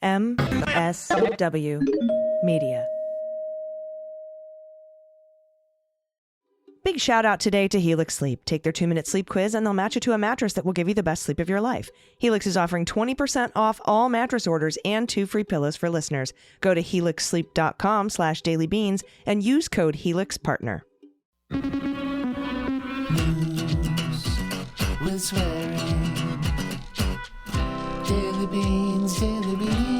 MSW Media. Big shout out today to Helix Sleep. Take their 2-minute sleep quiz and they'll match you to a mattress that will give you the best sleep of your life. Helix is offering 20% off all mattress orders and 2 free pillows for listeners. Go to helixsleep.com/dailybeans and use code HelixPartner. News with swearing. Daily beans, daily beans.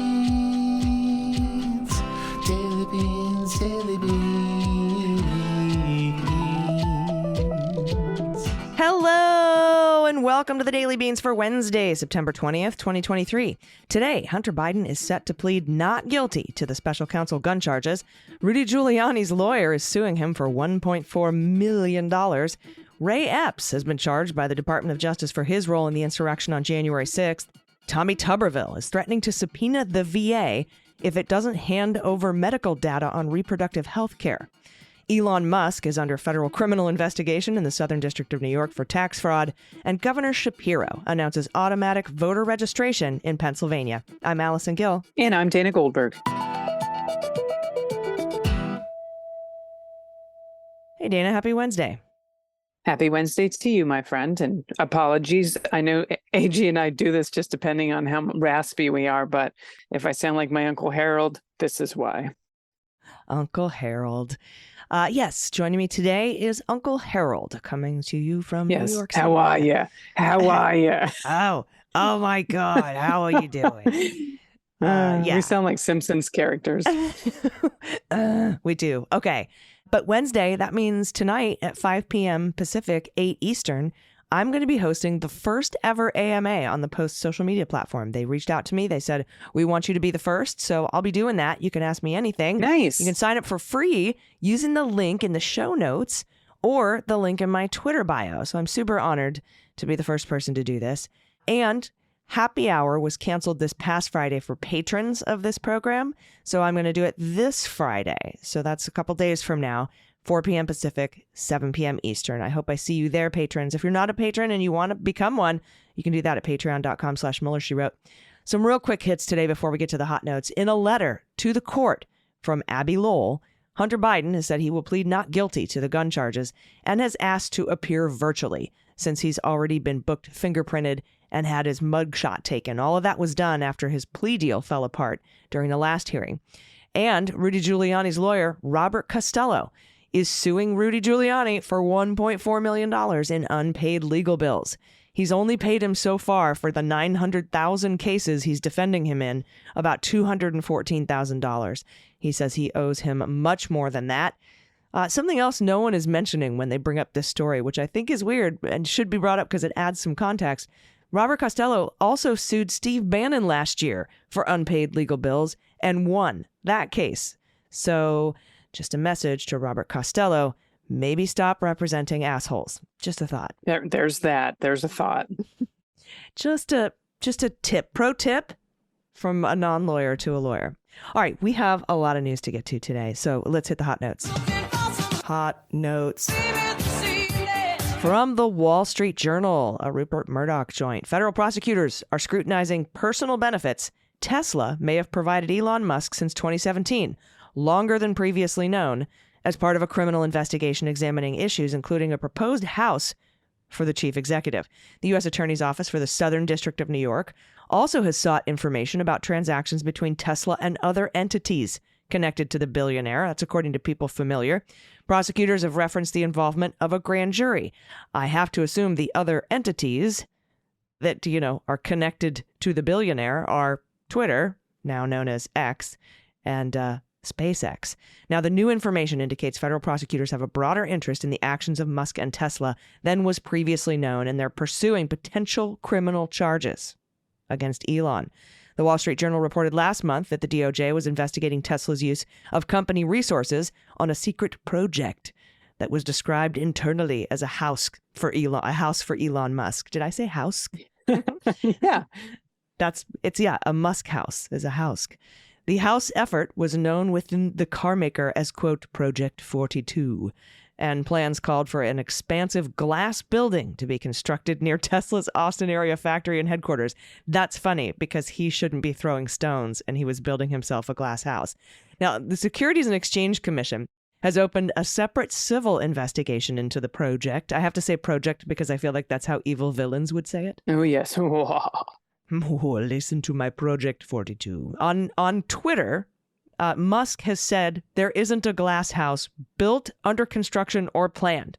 Daily beans, daily beans. Hello and welcome to the Daily Beans for Wednesday, September 20th, 2023. Today, Hunter Biden is set to plead not guilty to the special counsel gun charges. Rudy Giuliani's lawyer is suing him for $1.4 million. Ray Epps has been charged by the Department of Justice for his role in the insurrection on January 6th. Tommy Tuberville is threatening to subpoena the VA if it doesn't hand over medical data on reproductive health care. Elon Musk is under federal criminal investigation in the Southern District of New York for tax fraud, and Governor Shapiro announces automatic voter registration in Pennsylvania. I'm Allison Gill. And I'm Dana Goldberg. Hey, Dana, happy Wednesday. Happy Wednesday to you, my friend, and apologies. I know AG and I do this just depending on how raspy we are, but if I sound like my Uncle Harold, this is why. Uncle Harold. Yes, joining me today is Uncle Harold, coming to you from New York City. How are you? How are you? Oh my God, how are you doing? We sound like Simpsons characters. We do. Okay. But Wednesday, that means tonight at 5 p.m. Pacific, 8 Eastern, I'm going to be hosting the first ever AMA on the Post social media platform. They reached out to me. They said, we want you to be the first. So I'll be doing that. You can ask me anything. Nice. You can sign up for free using the link in the show notes or the link in my Twitter bio. So I'm super honored to be the first person to do this. And Happy Hour was canceled this past Friday for patrons of this program. So I'm going to do it this Friday. So that's a couple days from now, 4 p.m. Pacific, 7 p.m. Eastern. I hope I see you there, patrons. If you're not a patron and you want to become one, you can do that at patreon.com/Mueller, she wrote. Some real quick hits today before we get to the hot notes. In a letter to the court from Abby Lowell, Hunter Biden has said he will plead not guilty to the gun charges and has asked to appear virtually since he's already been booked, fingerprinted, and had his mugshot taken. All of that was done after his plea deal fell apart during the last hearing. And Rudy Giuliani's lawyer, Robert Costello, is suing Rudy Giuliani for $1.4 million in unpaid legal bills. He's only paid him so far for the 900,000 cases he's defending him in, about $214,000. He says he owes him much more than that. Something else no one is mentioning when they bring up this story, which I think is weird and should be brought up because it adds some context. Robert Costello also sued Steve Bannon last year for unpaid legal bills and won that case. So just a message to Robert Costello, maybe stop representing assholes. Just a thought. There's that. There's a thought. Just a tip, pro tip from a non-lawyer to a lawyer. All right, we have a lot of news to get to today, so let's hit the hot notes. Hot notes. From the Wall Street Journal, a Rupert Murdoch joint. Federal prosecutors are scrutinizing personal benefits Tesla may have provided Elon Musk since 2017, longer than previously known, as part of a criminal investigation examining issues including a proposed house for the chief executive. The U.S. Attorney's Office for the Southern District of New York also has sought information about transactions between Tesla and other entities connected to the billionaire. That's according to people familiar. Prosecutors have referenced the involvement of a grand jury. I have to assume the other entities that, are connected to the billionaire are Twitter, now known as X, and SpaceX. Now, the new information indicates federal prosecutors have a broader interest in the actions of Musk and Tesla than was previously known, and they're pursuing potential criminal charges against Elon. The Wall Street Journal reported last month that the DOJ was investigating Tesla's use of company resources on a secret project that was described internally as a house for Elon Musk. Did I say house? Yeah. A Musk house is a house. The house effort was known within the car maker as, quote, Project 42. and plans called for an expansive glass building to be constructed near Tesla's Austin area factory and headquarters. That's funny because he shouldn't be throwing stones, and he was building himself a glass house. Now, the Securities and Exchange Commission has opened a separate civil investigation into the project. I have to say project because I feel like that's how evil villains would say it. Oh, yes. Listen to my Project 42. On Twitter, Musk has said there isn't a glass house built, under construction, or planned.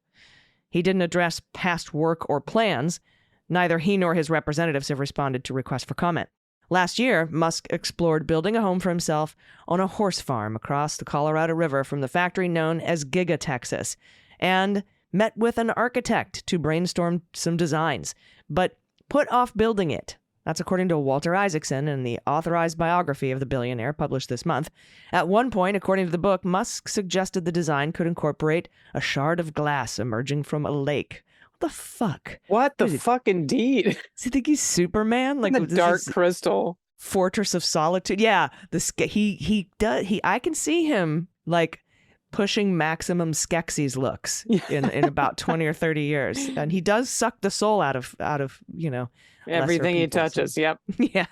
He didn't address past work or plans. Neither he nor his representatives have responded to requests for comment. Last year, Musk explored building a home for himself on a horse farm across the Colorado River from the factory known as Giga Texas, and met with an architect to brainstorm some designs, but put off building it. That's according to Walter Isaacson in the authorized biography of the billionaire published this month. At one point, according to the book, Musk suggested the design could incorporate a shard of glass emerging from a lake. What the fuck? What the fuck indeed? Does he think he's Superman? Like the dark crystal. Fortress of Solitude. Yeah, he does. I can see him like pushing maximum Skeksis looks in about 20 or 30 years. And he does suck the soul out of everything he touches. Yep. Yeah.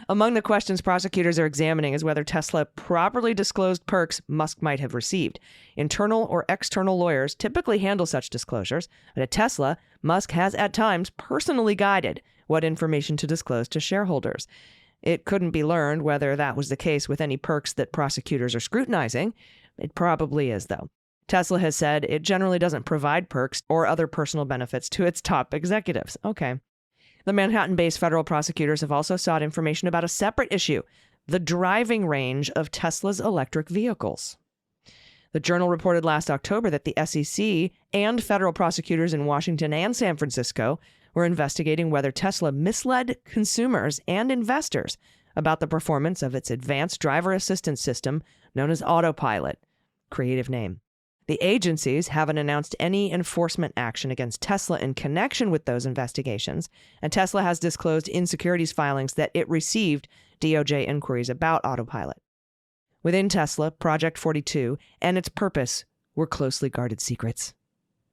Among the questions prosecutors are examining is whether Tesla properly disclosed perks Musk might have received. Internal or external lawyers typically handle such disclosures, but at Tesla, Musk has at times personally guided what information to disclose to shareholders. It couldn't be learned whether that was the case with any perks that prosecutors are scrutinizing. It probably is, though. Tesla has said it generally doesn't provide perks or other personal benefits to its top executives. Okay. The Manhattan-based federal prosecutors have also sought information about a separate issue, the driving range of Tesla's electric vehicles. The Journal reported last October that the SEC and federal prosecutors in Washington and San Francisco were investigating whether Tesla misled consumers and investors about the performance of its advanced driver assistance system known as Autopilot. Creative name. The agencies haven't announced any enforcement action against Tesla in connection with those investigations, and Tesla has disclosed in securities filings that it received DOJ inquiries about Autopilot. Within Tesla, Project 42 and its purpose were closely guarded secrets.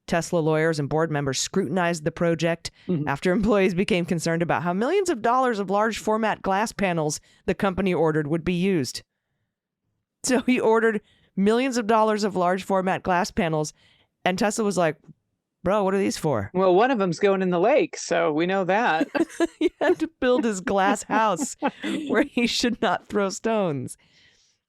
Tesla lawyers and board members scrutinized the project after employees became concerned about how millions of dollars of large format glass panels the company ordered would be used. So he ordered millions of dollars of large format glass panels, and Tesla was like, bro, what are these for? Well, one of them's going in the lake, so we know that. He had to build his glass house where he should not throw stones.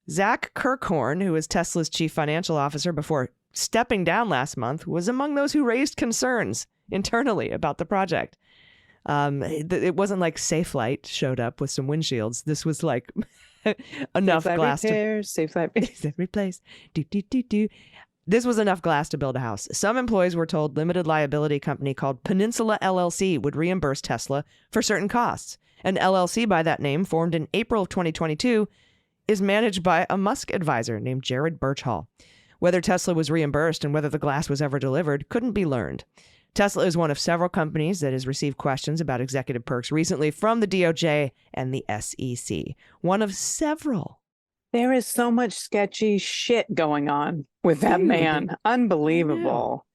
Zach Kirkhorn, who is Tesla's chief financial officer before stepping down last month, was among those who raised concerns internally about the project. It wasn't like Safelite showed up with some windshields. This was like enough glass to replace. This was enough glass to build a house. Some employees were told limited liability company called Peninsula LLC would reimburse Tesla for certain costs. An LLC by that name, formed in April of 2022, is managed by a Musk advisor named Jared Birchall. Whether Tesla was reimbursed and whether the glass was ever delivered couldn't be learned. Tesla is one of several companies that has received questions about executive perks recently from the DOJ and the SEC. One of several. There is so much sketchy shit going on with that man. Unbelievable.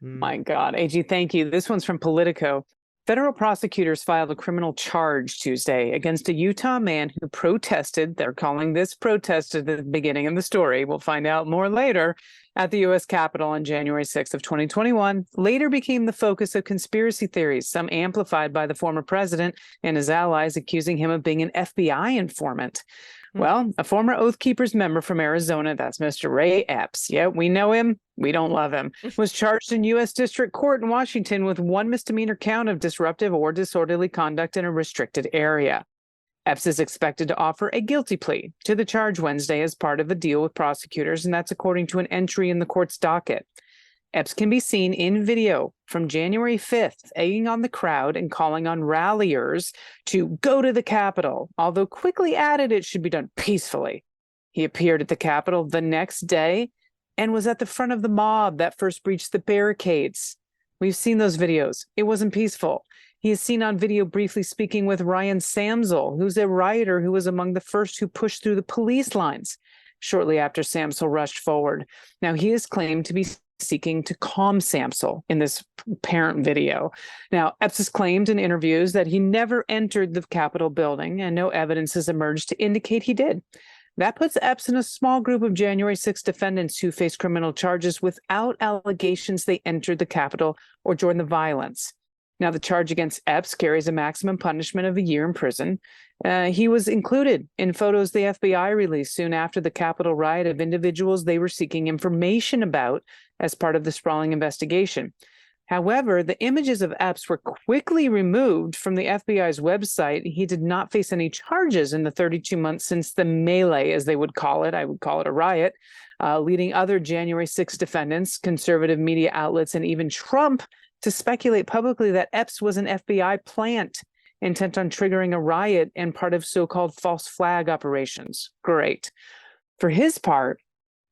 My God. AG, thank you. This one's from Politico. Federal prosecutors filed a criminal charge Tuesday against a Utah man who protested. They're calling this protested at the beginning of the story. We'll find out more later. At the U.S. Capitol on January 6th of 2021, later became the focus of conspiracy theories, some amplified by the former president and his allies, accusing him of being an FBI informant. Well, a former Oath Keepers member from Arizona, that's Mr. Ray Epps. Yeah, we know him. We don't love him. Was charged in U.S. District Court in Washington with one misdemeanor count of disruptive or disorderly conduct in a restricted area. Epps is expected to offer a guilty plea to the charge Wednesday as part of a deal with prosecutors, and that's according to an entry in the court's docket. Epps can be seen in video from January 5th, egging on the crowd and calling on ralliers to go to the Capitol, although quickly added it should be done peacefully. He appeared at the Capitol the next day and was at the front of the mob that first breached the barricades. We've seen those videos. It wasn't peaceful. He is seen on video briefly speaking with Ryan Samsel, who's a rioter who was among the first who pushed through the police lines shortly after Samsel rushed forward. Now, he is claimed to be seeking to calm Samsel in this parent video. Now, Epps has claimed in interviews that he never entered the Capitol building, and no evidence has emerged to indicate he did. That puts Epps in a small group of January 6 defendants who face criminal charges without allegations they entered the Capitol or joined the violence. Now, the charge against Epps carries a maximum punishment of a year in prison. He was included in photos the FBI released soon after the Capitol riot of individuals they were seeking information about as part of the sprawling investigation. However, the images of Epps were quickly removed from the FBI's website. He did not face any charges in the 32 months since the melee, as they would call it. I would call it a riot, leading other January 6 defendants, conservative media outlets, and even Trump to speculate publicly that Epps was an FBI plant intent on triggering a riot and part of so-called false flag operations. Great. For his part,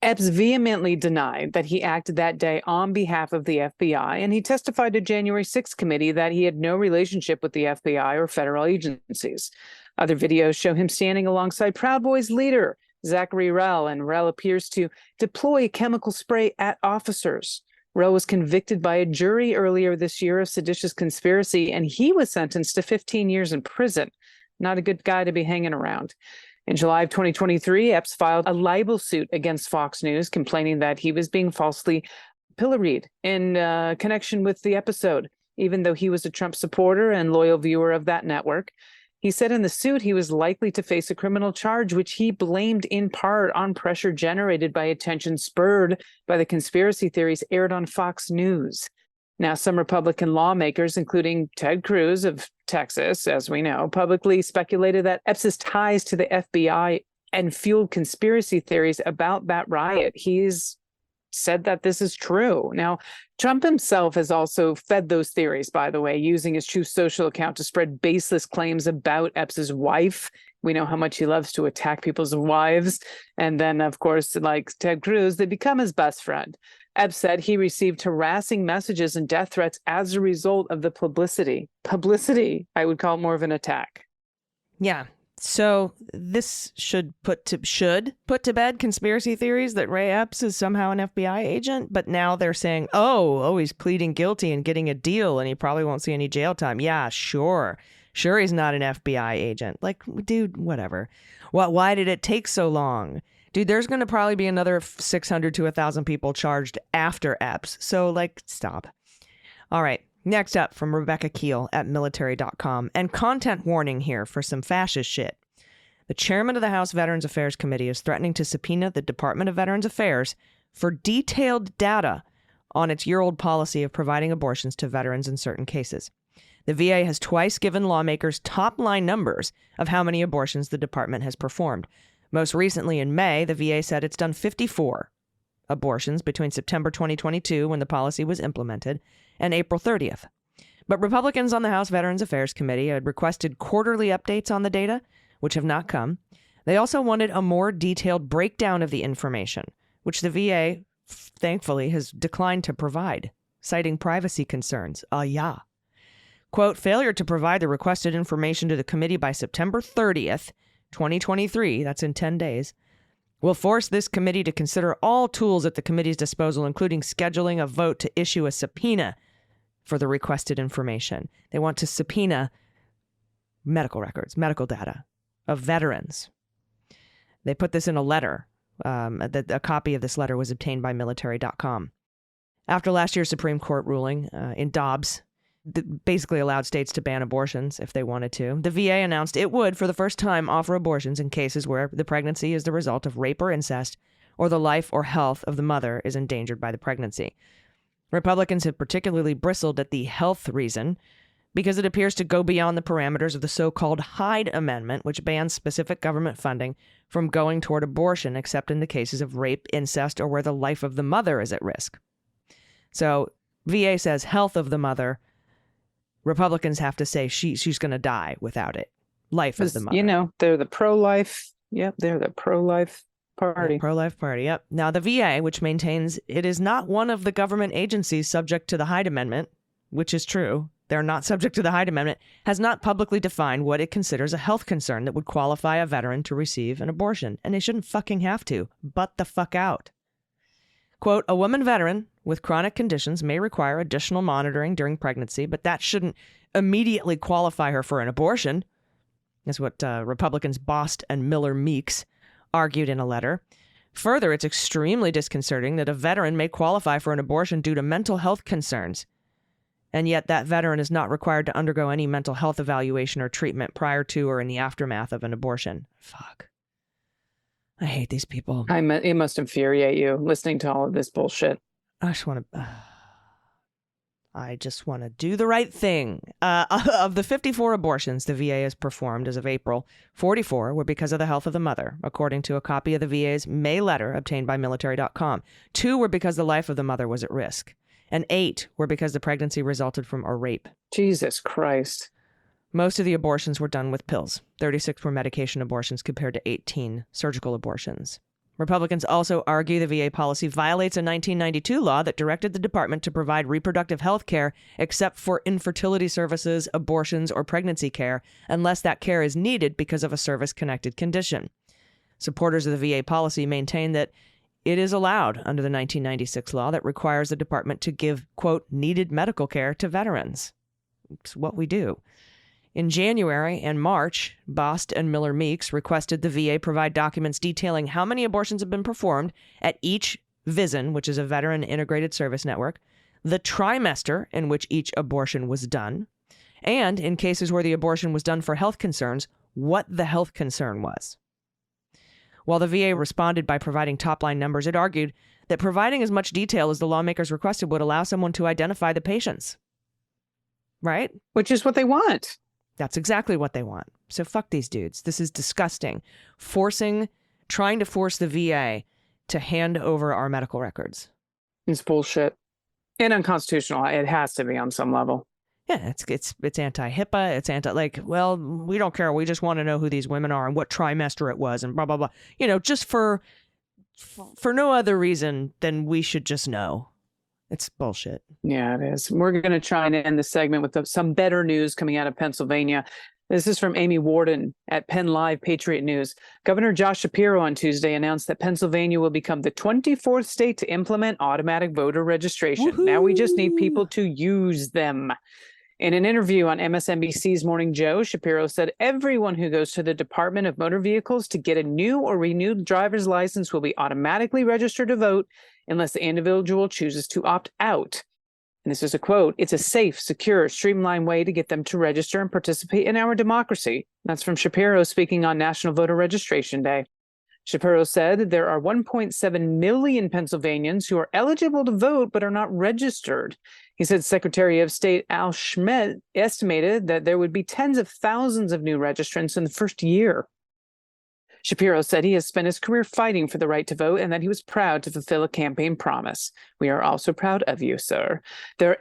Epps vehemently denied that he acted that day on behalf of the FBI, and he testified to January 6th committee that he had no relationship with the FBI or federal agencies. Other videos show him standing alongside Proud Boys leader Zachary Rell, and Rell appears to deploy chemical spray at officers. Rell was convicted by a jury earlier this year of seditious conspiracy, and he was sentenced to 15 years in prison. Not a good guy to be hanging around. In July of 2023, Epps filed a libel suit against Fox News, complaining that he was being falsely pilloried in connection with the episode, even though he was a Trump supporter and loyal viewer of that network. He said in the suit he was likely to face a criminal charge, which he blamed in part on pressure generated by attention spurred by the conspiracy theories aired on Fox News. Now, some Republican lawmakers, including Ted Cruz of Texas, as we know, publicly speculated that Epps' ties to the FBI and fueled conspiracy theories about that riot. He's said that this is true. Now, Trump himself has also fed those theories, by the way, using his Truth Social account to spread baseless claims about Epps' wife. We know how much he loves to attack people's wives. And then, of course, like Ted Cruz, they become his best friend. Epps said he received harassing messages and death threats as a result of the publicity. Publicity, I would call it more of an attack. Yeah. So this should put to bed conspiracy theories that Ray Epps is somehow an FBI agent. But now they're saying, oh, he's pleading guilty and getting a deal and he probably won't see any jail time. Yeah, sure. Sure, he's not an FBI agent. Like, dude, whatever. Why did it take so long? Dude, there's going to probably be another 600 to 1,000 people charged after Epps. So, like, stop. All right. Next up from Rebecca Keel at military.com. And content warning here for some fascist shit. The chairman of the House Veterans Affairs Committee is threatening to subpoena the Department of Veterans Affairs for detailed data on its year-old policy of providing abortions to veterans in certain cases. The VA has twice given lawmakers top-line numbers of how many abortions the department has performed. Most recently in May, the VA said it's done 54 abortions between September 2022, when the policy was implemented, and April 30th. But Republicans on the House Veterans Affairs Committee had requested quarterly updates on the data, which have not come. They also wanted a more detailed breakdown of the information, which the VA, thankfully, has declined to provide, citing privacy concerns. Quote, failure to provide the requested information to the committee by September 30th, 2023, that's in 10 days, will force this committee to consider all tools at the committee's disposal, including scheduling a vote to issue a subpoena for the requested information. They want to subpoena medical records, medical data of veterans. They put this in a letter. A copy of this letter was obtained by military.com. After last year's Supreme Court ruling in Dobbs, that basically allowed states to ban abortions if they wanted to, the VA announced it would, for the first time, offer abortions in cases where the pregnancy is the result of rape or incest, or the life or health of the mother is endangered by the pregnancy. Republicans have particularly bristled at the health reason because it appears to go beyond the parameters of the so-called Hyde Amendment, which bans specific government funding from going toward abortion except in the cases of rape, incest, or where the life of the mother is at risk. So VA says health of the mother. Republicans have to say she's going to die without it. Life of the mother. You know, they're the pro-life. Yep, they're the pro-life party. The pro-life party, yep. Now, the VA, which maintains it is not one of the government agencies subject to the Hyde Amendment, which is true, they're not subject to the Hyde Amendment, has not publicly defined what it considers a health concern that would qualify a veteran to receive an abortion. And they shouldn't fucking have to. Butt the fuck out. Quote, a woman veteran with chronic conditions may require additional monitoring during pregnancy, but that shouldn't immediately qualify her for an abortion, is what Republicans Bost and Miller Meeks argued in a letter. Further, it's extremely disconcerting that a veteran may qualify for an abortion due to mental health concerns, and yet that veteran is not required to undergo any mental health evaluation or treatment prior to or in the aftermath of an abortion. Fuck. I hate these people. It must infuriate you listening to all of this bullshit. I just want to do the right thing. Of the 54 abortions the VA has performed as of April, 44 were because of the health of the mother, according to a copy of the VA's May letter obtained by military.com. 2 were because the life of the mother was at risk, and 8 were because the pregnancy resulted from a rape. Jesus Christ. Most of the abortions were done with pills. 36 were medication abortions compared to 18 surgical abortions. Republicans also argue the VA policy violates a 1992 law that directed the department to provide reproductive health care except for infertility services, abortions, or pregnancy care, unless that care is needed because of a service-connected condition. Supporters of the VA policy maintain that it is allowed under the 1996 law that requires the department to give, quote, needed medical care to veterans. It's what we do. In January and March, Bost and Miller Meeks requested the VA provide documents detailing how many abortions have been performed at each VISN, which is a Veteran Integrated Service Network, the trimester in which each abortion was done, and in cases where the abortion was done for health concerns, what the health concern was. While the VA responded by providing top-line numbers, it argued that providing as much detail as the lawmakers requested would allow someone to identify the patients. Right? Which is what they want. That's exactly what they want. So fuck these dudes. This is disgusting. Trying to force the VA to hand over our medical records. It's bullshit. And unconstitutional. It has to be on some level. Yeah, it's anti-HIPAA. It's well, we don't care. We just want to know who these women are and what trimester it was and blah, blah, blah. Just for no other reason than we should just know. It's bullshit. Yeah, it is. We're going to try and end the segment with some better news coming out of Pennsylvania. This is from Amy Warden at Penn Live Patriot News. Governor Josh Shapiro on Tuesday announced that Pennsylvania will become the 24th state to implement automatic voter registration. Woohoo! Now we just need people to use them. In an interview on MSNBC's Morning Joe, Shapiro said everyone who goes to the Department of Motor Vehicles to get a new or renewed driver's license will be automatically registered to vote unless the individual chooses to opt out. And this is a quote, "It's a safe, secure, streamlined way to get them to register and participate in our democracy." That's from Shapiro speaking on National Voter Registration Day. Shapiro said there are 1.7 million Pennsylvanians who are eligible to vote but are not registered. He said Secretary of State Al Schmidt estimated that there would be tens of thousands of new registrants in the first year. Shapiro said he has spent his career fighting for the right to vote and that he was proud to fulfill a campaign promise. "We are also proud of you, sir." There are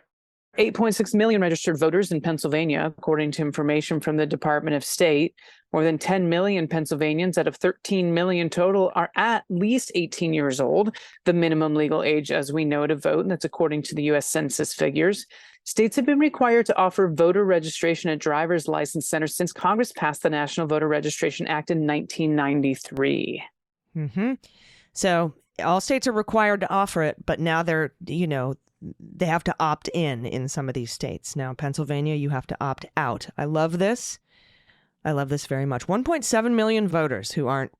8.6 million registered voters in Pennsylvania, according to information from the Department of State. More than 10 million Pennsylvanians out of 13 million total are at least 18 years old, the minimum legal age as we know to vote, and that's according to the U.S. Census figures. States have been required to offer voter registration at driver's license centers since Congress passed the National Voter Registration Act in 1993. Mm-hmm. So all states are required to offer it, but now they have to opt in some of these states. Now, Pennsylvania, you have to opt out. I love this. I love this very much. 1.7 million voters who aren't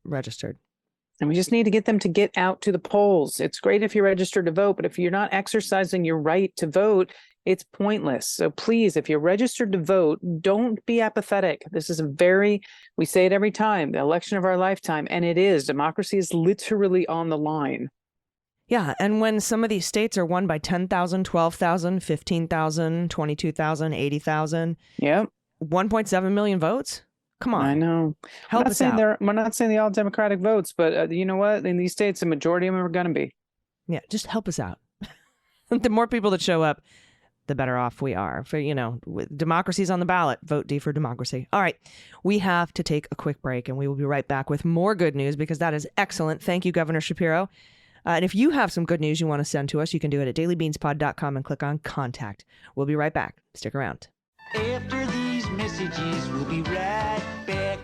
registered. And we just need to get them to get out to the polls. It's great if you're registered to vote, but if you're not exercising your right to vote, it's pointless. So please, if you're registered to vote, don't be apathetic. This is we say it every time, the election of our lifetime, and it is. Democracy is literally on the line. Yeah, and when some of these states are won by 10,000, 12,000, 15,000, 22,000, 80,000. Yep. 1.7 million votes? Come on. I know. Help us out. We're not saying they're all Democratic votes, but you know what? In these states, the majority of them are going to be. Yeah, just help us out. The more people that show up, the better off we are. For, democracy's on the ballot. Vote D for democracy. All right. We have to take a quick break, and we will be right back with more good news because that is excellent. Thank you, Governor Shapiro. And if you have some good news you want to send to us, you can do it at dailybeanspod.com and click on contact. We'll be right back. Stick around. After these messages, we'll be right back.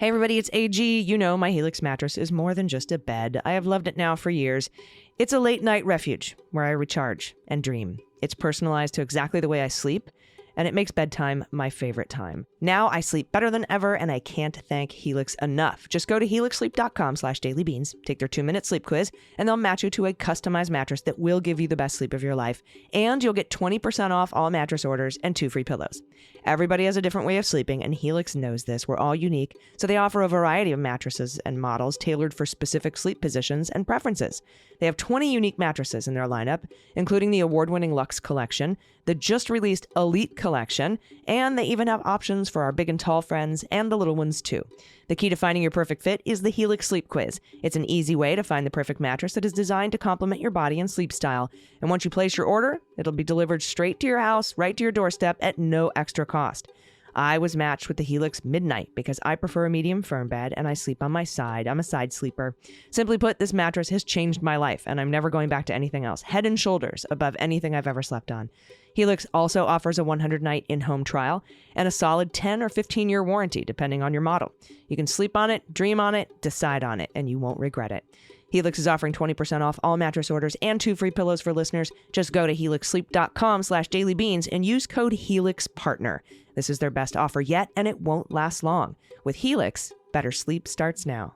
Hey everybody, it's AG. You know my Helix mattress is more than just a bed. I have loved it now for years. It's a late night refuge where I recharge and dream. It's personalized to exactly the way I sleep, and it makes bedtime my favorite time. Now I sleep better than ever, and I can't thank Helix enough. Just go to helixsleep.com/dailybeans, take their 2-minute sleep quiz, and they'll match you to a customized mattress that will give you the best sleep of your life. And you'll get 20% off all mattress orders and 2 free pillows. Everybody has a different way of sleeping, and Helix knows this. We're all unique, so they offer a variety of mattresses and models tailored for specific sleep positions and preferences. They have 20 unique mattresses in their lineup, including the award-winning Luxe Collection, the just-released Elite Collection, and they even have options for our big and tall friends and the little ones too. The key to finding your perfect fit is the Helix Sleep Quiz. It's an easy way to find the perfect mattress that is designed to complement your body and sleep style. And once you place your order, it'll be delivered straight to your house, right to your doorstep at no extra cost. I was matched with the Helix Midnight because I prefer a medium firm bed and I sleep on my side. I'm a side sleeper. Simply put, this mattress has changed my life and I'm never going back to anything else. Head and shoulders above anything I've ever slept on. Helix also offers a 100-night in-home trial and a solid 10 or 15-year warranty, depending on your model. You can sleep on it, dream on it, decide on it, and you won't regret it. Helix is offering 20% off all mattress orders and 2 free pillows for listeners. Just go to helixsleep.com/dailybeans and use code HELIXPARTNER. This is their best offer yet, and it won't last long. With Helix, better sleep starts now.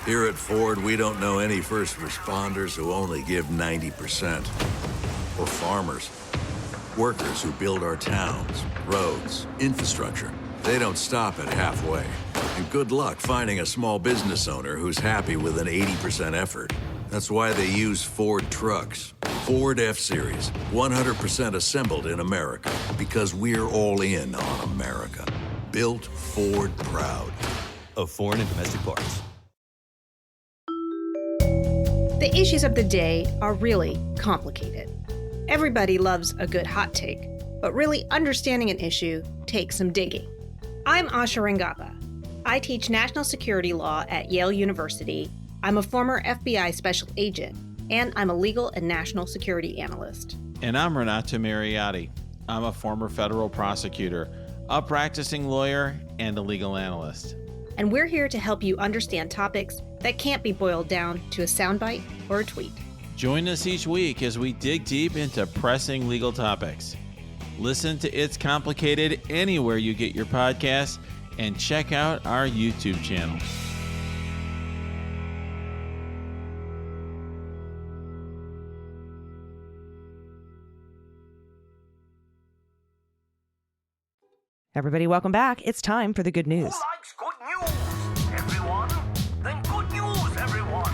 Here at Ford, we don't know any first responders who only give 90%. Or farmers. Workers who build our towns, roads, infrastructure. They don't stop at halfway. And good luck finding a small business owner who's happy with an 80% effort. That's why they use Ford trucks. Ford F-Series, 100% assembled in America. Because we're all in on America. Built Ford proud. Of foreign and domestic parts. The issues of the day are really complicated. Everybody loves a good hot take, but really understanding an issue takes some digging. I'm Asha Rangappa. I teach national security law at Yale University. I'm a former FBI special agent, and I'm a legal and national security analyst. And I'm Renato Mariotti. I'm a former federal prosecutor, a practicing lawyer, and a legal analyst. And we're here to help you understand topics that can't be boiled down to a soundbite or a tweet. Join us each week as we dig deep into pressing legal topics. Listen to It's Complicated anywhere you get your podcasts, and check out our YouTube channel. Everybody, welcome back. It's time for the good news. Who likes good news, everyone? Then good news, everyone.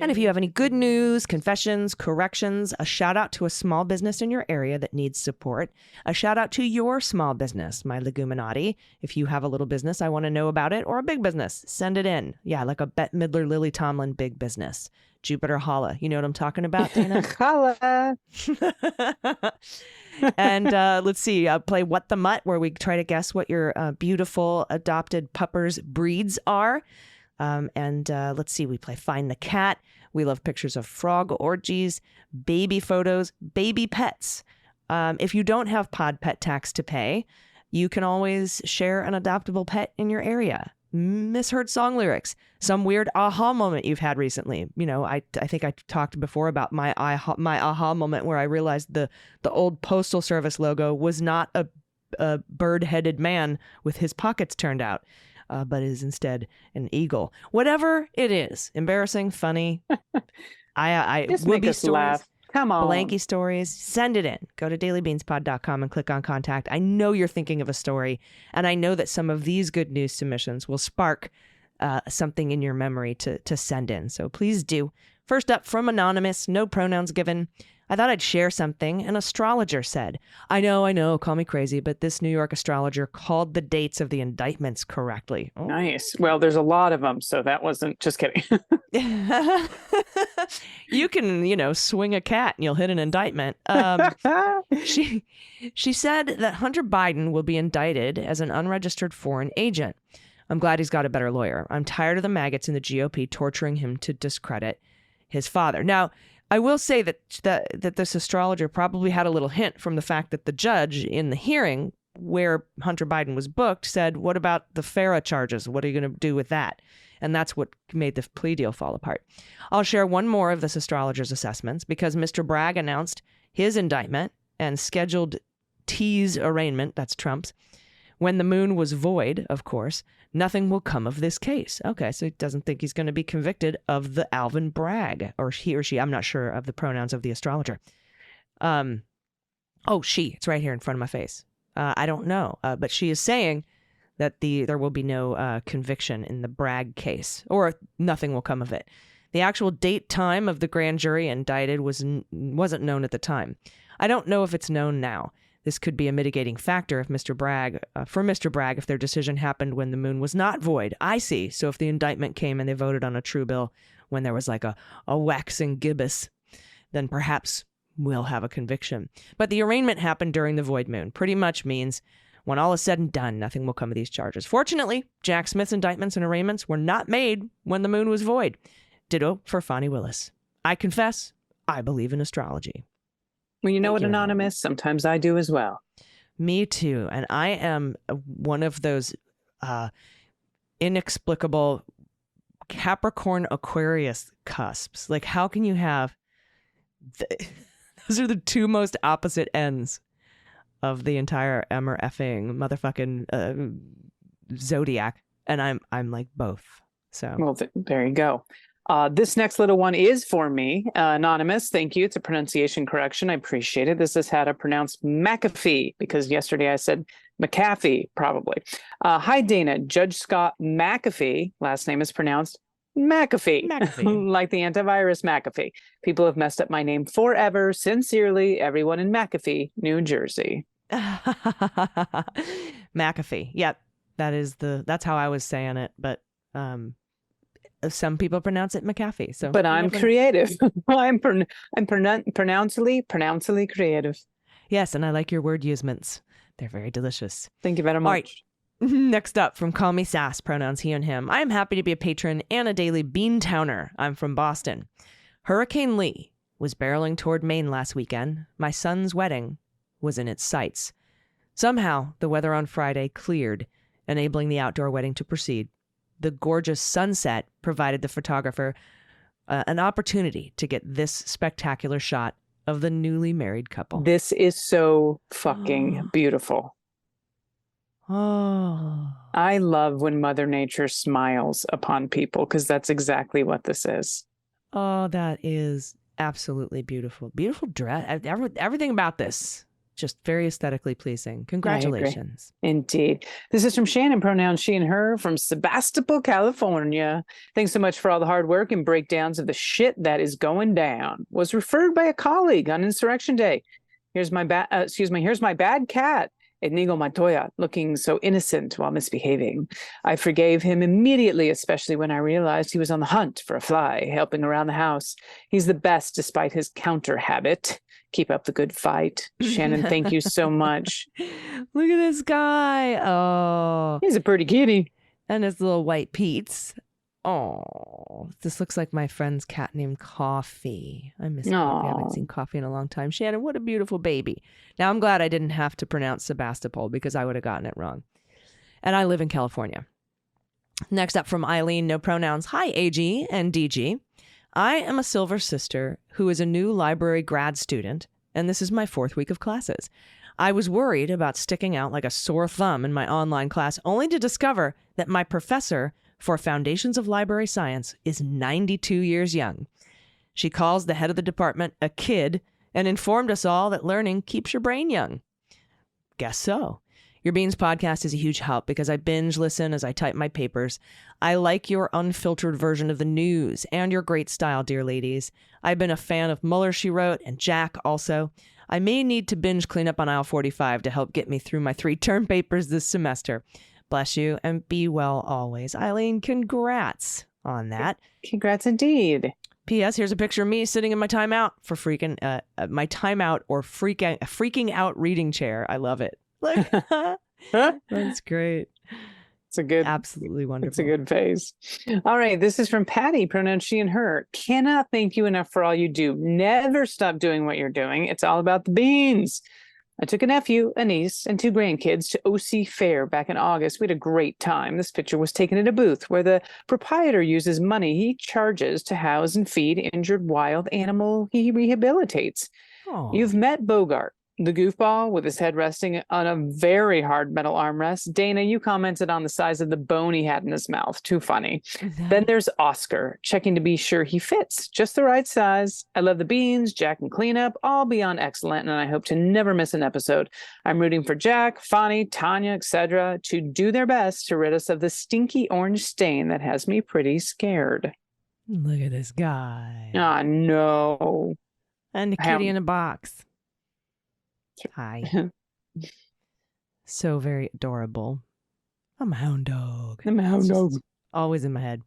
And if you have any good news, confessions, corrections, a shout out to a small business in your area that needs support, a shout out to your small business, my leguminati. If you have a little business, I want to know about it, or a big business, send it in. Yeah, like a Bette Midler, Lily Tomlin big business. Jupiter Holla. You know what I'm talking about, Dana? Holla. And let's see, play What the Mutt, where we try to guess what your beautiful adopted puppers' breeds are. And let's see, we play Find the Cat. We love pictures of frog orgies, baby photos, baby pets. If you don't have pod pet tax to pay, you can always share an adoptable pet in your area. Misheard song lyrics, some weird aha moment you've had recently. You know, I think I talked before about my aha moment where I realized the old Postal Service logo was not a bird-headed man with his pockets turned out. But is instead an eagle. Whatever it is, embarrassing, funny. I Just will make be us stories, laugh. Come on. blanky stories. Send it in. Go to dailybeanspod.com and click on contact. I know you're thinking of a story, and I know that some of these good news submissions will spark something in your memory to send in. So please do. First up, from Anonymous, no pronouns given. I thought I'd share something an astrologer said. I know, call me crazy, but this New York astrologer called the dates of the indictments correctly. Oh. Nice. Well, there's a lot of them, so that wasn't, just kidding. You can, swing a cat and you'll hit an indictment. She said that Hunter Biden will be indicted as an unregistered foreign agent. I'm glad he's got a better lawyer. I'm tired of the maggots in the GOP torturing him to discredit his father. Now, I will say that this astrologer probably had a little hint from the fact that the judge in the hearing where Hunter Biden was booked said, what about the FARA charges? What are you going to do with that? And that's what made the plea deal fall apart. I'll share one more of this astrologer's assessments because Mr. Bragg announced his indictment and scheduled T's arraignment, that's Trump's, when the moon was void, of course. Nothing will come of this case. Okay, so he doesn't think he's going to be convicted of the Alvin Bragg, or he or she. I'm not sure of the pronouns of the astrologer. She. It's right here in front of my face. I don't know, but she is saying that there will be no conviction in the Bragg case, or nothing will come of it. The actual date, time of the grand jury indicted wasn't known at the time. I don't know if it's known now. This could be a mitigating factor if Mr. Bragg, if their decision happened when the moon was not void. I see. So if the indictment came and they voted on a true bill when there was like a waxing gibbous, then perhaps we'll have a conviction. But the arraignment happened during the void moon. Pretty much means when all is said and done, nothing will come of these charges. Fortunately, Jack Smith's indictments and arraignments were not made when the moon was void. Ditto for Fani Willis. I confess, I believe in astrology. Well, you know what, Anonymous? Sometimes I do as well. Me too. And I am one of those inexplicable Capricorn Aquarius cusps. Like, how can you have... Those are the two most opposite ends of the entire effing motherfucking zodiac. And I'm like both. So, well, there you go. This next little one is for me. Anonymous, thank you. It's a pronunciation correction. I appreciate it. This is how to pronounce McAfee, because yesterday I said McAfee, probably. Hi, Dana. Judge Scott McAfee, last name is pronounced McAfee. Like the antivirus McAfee. People have messed up my name forever. Sincerely, everyone in McAfee, New Jersey. McAfee. Yep. That's how I was saying it. But some people pronounce it McAfee. So, but I'm creative. I'm pronouncedly creative. Yes, and I like your word usements. They're very delicious. Thank you very much. All right. Next up, from Call Me Sass, pronouns he and him. I am happy to be a patron and a daily bean towner. I'm from Boston. Hurricane Lee was barreling toward Maine last weekend. My son's wedding was in its sights. Somehow, the weather on Friday cleared, enabling the outdoor wedding to proceed. The gorgeous sunset provided the photographer an opportunity to get this spectacular shot of the newly married couple. This is so fucking beautiful. Oh. I love when Mother Nature smiles upon people, because that's exactly what this is. Oh, that is absolutely beautiful. Beautiful dress. Everything about this. Just very aesthetically pleasing. Congratulations. Indeed. This is from Shannon, pronouns she and her, from Sebastopol, California. Thanks so much for all the hard work and breakdowns of the shit that is going down. Was referred by a colleague on Insurrection Day. Here's my bad cat, Inigo Montoya, looking so innocent while misbehaving. I forgave him immediately, especially when I realized he was on the hunt for a fly, helping around the house. He's the best despite his counter habit. Keep up the good fight. Shannon, thank you so much. Look at this guy. Oh. He's a pretty kitty. And his little white Pete's. Oh, this looks like my friend's cat named Coffee. I miss Coffee. I haven't seen Coffee in a long time. Shannon, what a beautiful baby. Now, I'm glad I didn't have to pronounce Sebastopol because I would have gotten it wrong. And I live in California. Next up from Eileen, no pronouns. Hi, AG and DG. I am a Silver Sister who is a new library grad student, and this is my 4th week of classes. I was worried about sticking out like a sore thumb in my online class, only to discover that my professor for Foundations of Library Science is 92 years young. She calls the head of the department a kid and informed us all that learning keeps your brain young. Guess so. Your Beans podcast is a huge help because I binge listen as I type my papers. I like your unfiltered version of the news and your great style, dear ladies. I've been a fan of Mueller, She Wrote, and Jack also. I may need to binge clean up on aisle 45 to help get me through my 3 term papers this semester. Bless you and be well always. Eileen, congrats on that. Congrats indeed. P.S. Here's a picture of me sitting in my timeout for freaking out reading chair. I love it. Look, that's great. It's a good, Absolutely wonderful. it's a good phase. All right. This is from Patty, pronouns she and her. Cannot thank you enough for all you do. Never stop doing what you're doing. It's all about the beans. I took a nephew, a niece, and 2 grandkids to OC Fair back in August. We had a great time. This picture was taken at a booth where the proprietor uses money he charges to house and feed injured wild animal he rehabilitates. Aw. You've met Bogart, the goofball with his head resting on a very hard metal armrest. Dana, you commented on the size of the bone he had in his mouth. Too funny. Then there's Oscar, checking to be sure he fits, just the right size. I love the beans, Jack and cleanup, all beyond excellent, and I hope to never miss an episode. I'm rooting for Jack, Fonnie, Tanya, etc. to do their best to rid us of the stinky orange stain that has me pretty scared. Look at this guy. Ah, no. And the kitty in a box. Hi. So very adorable. I'm a hound dog. I'm a hound dog. Always in my head.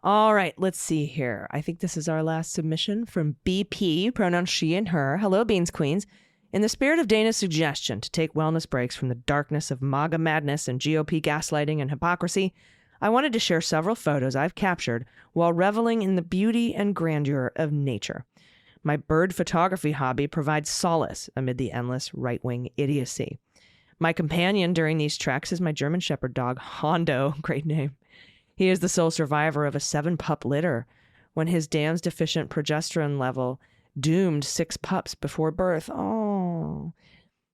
All right, let's see here. I think this is our last submission from BP, pronouns she and her. Hello, Beans Queens. In the spirit of Dana's suggestion to take wellness breaks from the darkness of MAGA madness and GOP gaslighting and hypocrisy, I wanted to share several photos I've captured while reveling in the beauty and grandeur of nature. My bird photography hobby provides solace amid the endless right-wing idiocy. My companion during these treks is my German Shepherd dog, Hondo. Great name. He is the sole survivor of a 7-pup litter when his dam's deficient progesterone level doomed 6 pups before birth. Oh.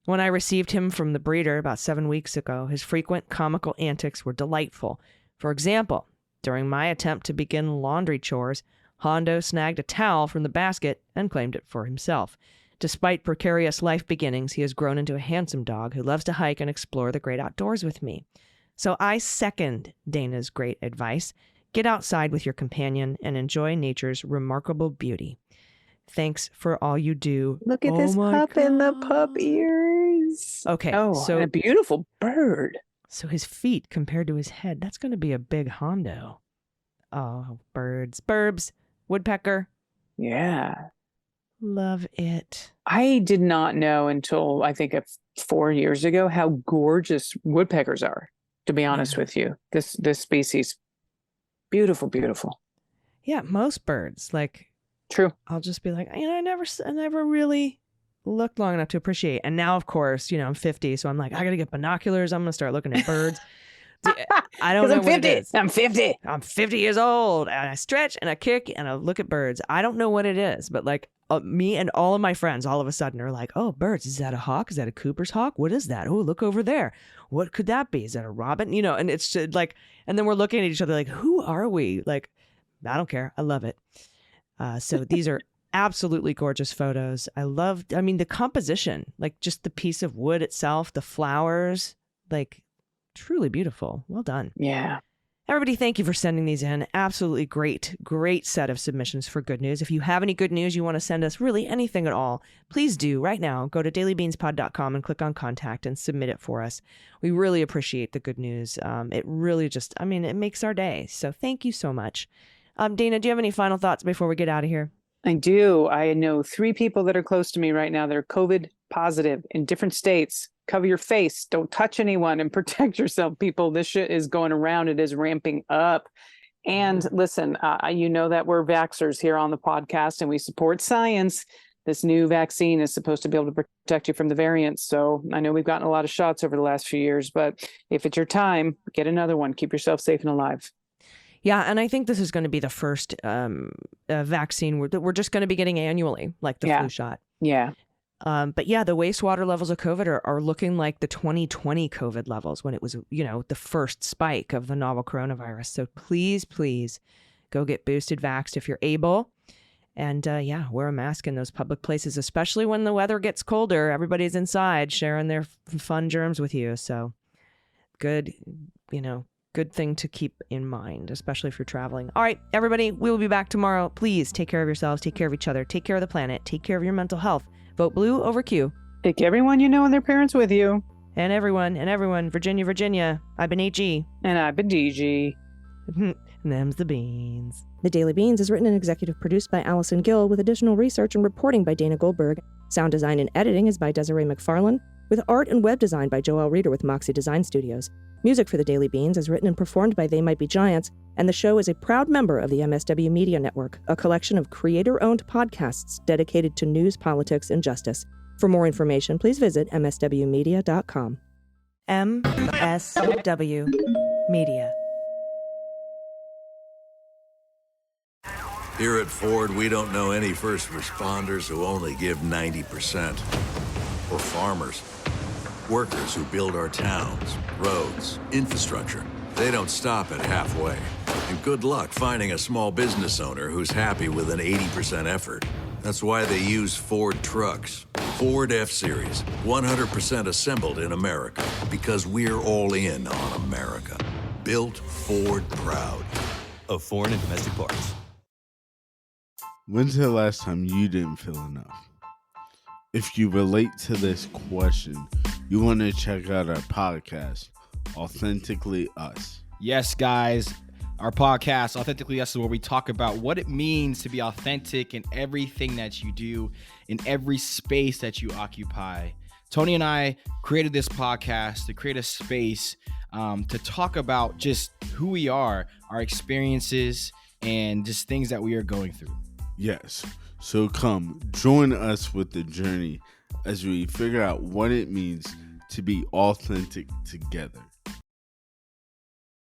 When I received him from the breeder about 7 weeks ago, his frequent comical antics were delightful. For example, during my attempt to begin laundry chores, Hondo snagged a towel from the basket and claimed it for himself. Despite precarious life beginnings, he has grown into a handsome dog who loves to hike and explore the great outdoors with me. So I second Dana's great advice. Get outside with your companion and enjoy nature's remarkable beauty. Thanks for all you do. Look at this my pup in the pup God. ears. Okay, Oh, so and a beautiful bird. So his feet compared to his head, that's going to be a big Hondo. Oh, birds. Burbs. Woodpecker. Yeah. Love it. I did not know until I think 4 years ago how gorgeous woodpeckers are, to be honest with you. This species. Beautiful, beautiful. Yeah, most birds. Like, true. I'll just be like, I never really looked long enough to appreciate. And now, of course, I'm 50, so I'm like, I got to get binoculars. I'm going to start looking at birds. I don't know I'm 50. what it is. I'm 50. I'm 50 years old, and I stretch and I kick and I look at birds. I don't know what it is, but like me and all of my friends all of a sudden are like, oh, birds. Is that a hawk? Is that a Cooper's hawk? What is that? Oh, look over there. What could that be? Is that a robin? And it's just like, and then we're looking at each other like, who are we? Like, I don't care. I love it. So these are absolutely gorgeous photos. The composition, like just the piece of wood itself, the flowers, like truly beautiful. Well done. Yeah. Everybody, thank you for sending these in. Absolutely great set of submissions for good news. If you have any good news you want to send us, really anything at all, please do right now. Go to dailybeanspod.com and click on contact and submit it for us. We really appreciate the good news. It really just, it makes our day. So thank you so much. Dana, do you have any final thoughts before we get out of here? I do. I know 3 people that are close to me right now that are COVID positive in different states. Cover your face. Don't touch anyone and protect yourself, people. This shit is going around. It is ramping up. And listen, you know that we're vaxxers here on the podcast and we support science. This new vaccine is supposed to be able to protect you from the variants. So I know we've gotten a lot of shots over the last few years, but if it's your time, get another one. Keep yourself safe and alive. Yeah, and I think this is going to be the first vaccine we're just going to be getting annually, like the flu shot. Yeah. But yeah, the wastewater levels of COVID are looking like the 2020 COVID levels when it was, the first spike of the novel coronavirus. So please go get boosted, vaxxed if you're able. And wear a mask in those public places, especially when the weather gets colder. Everybody's inside sharing their fun germs with you. So good thing to keep in mind, especially if you're traveling. All right, everybody, we will be back tomorrow. Please take care of yourselves, take care of each other, take care of the planet, take care of your mental health. Vote blue over Q. Take everyone you know and their parents with you. And everyone, Virginia. I've been HE. And I've been DG. And them's the beans. The Daily Beans is written and executive produced by Allison Gill with additional research and reporting by Dana Goldberg. Sound design and editing is by Desiree McFarlane. with art and web design by Joel Reeder with Moxie Design Studios. Music for The Daily Beans is written and performed by They Might Be Giants, and the show is a proud member of the MSW Media Network, a collection of creator-owned podcasts dedicated to news, politics, and justice. For more information, please visit mswmedia.com. MSW Media. Here at Ford, we don't know any first responders who only give 90%. Or farmers. Workers who build our towns, roads, infrastructure. They don't stop at halfway. And good luck finding a small business owner who's happy with an 80% effort. That's why they use Ford trucks. Ford F-Series, 100% assembled in America. Because we're all in on America. Built Ford proud. Of foreign and domestic parts. When's the last time you didn't feel enough? If you relate to this question, you want to check out our podcast, Authentically Us. Yes, guys, our podcast, Authentically Us, is where we talk about what it means to be authentic in everything that you do, in every space that you occupy. Tony and I created this podcast to create a space to talk about just who we are, our experiences, and just things that we are going through. Yes, so come join us with the journey as we figure out what it means to be authentic together.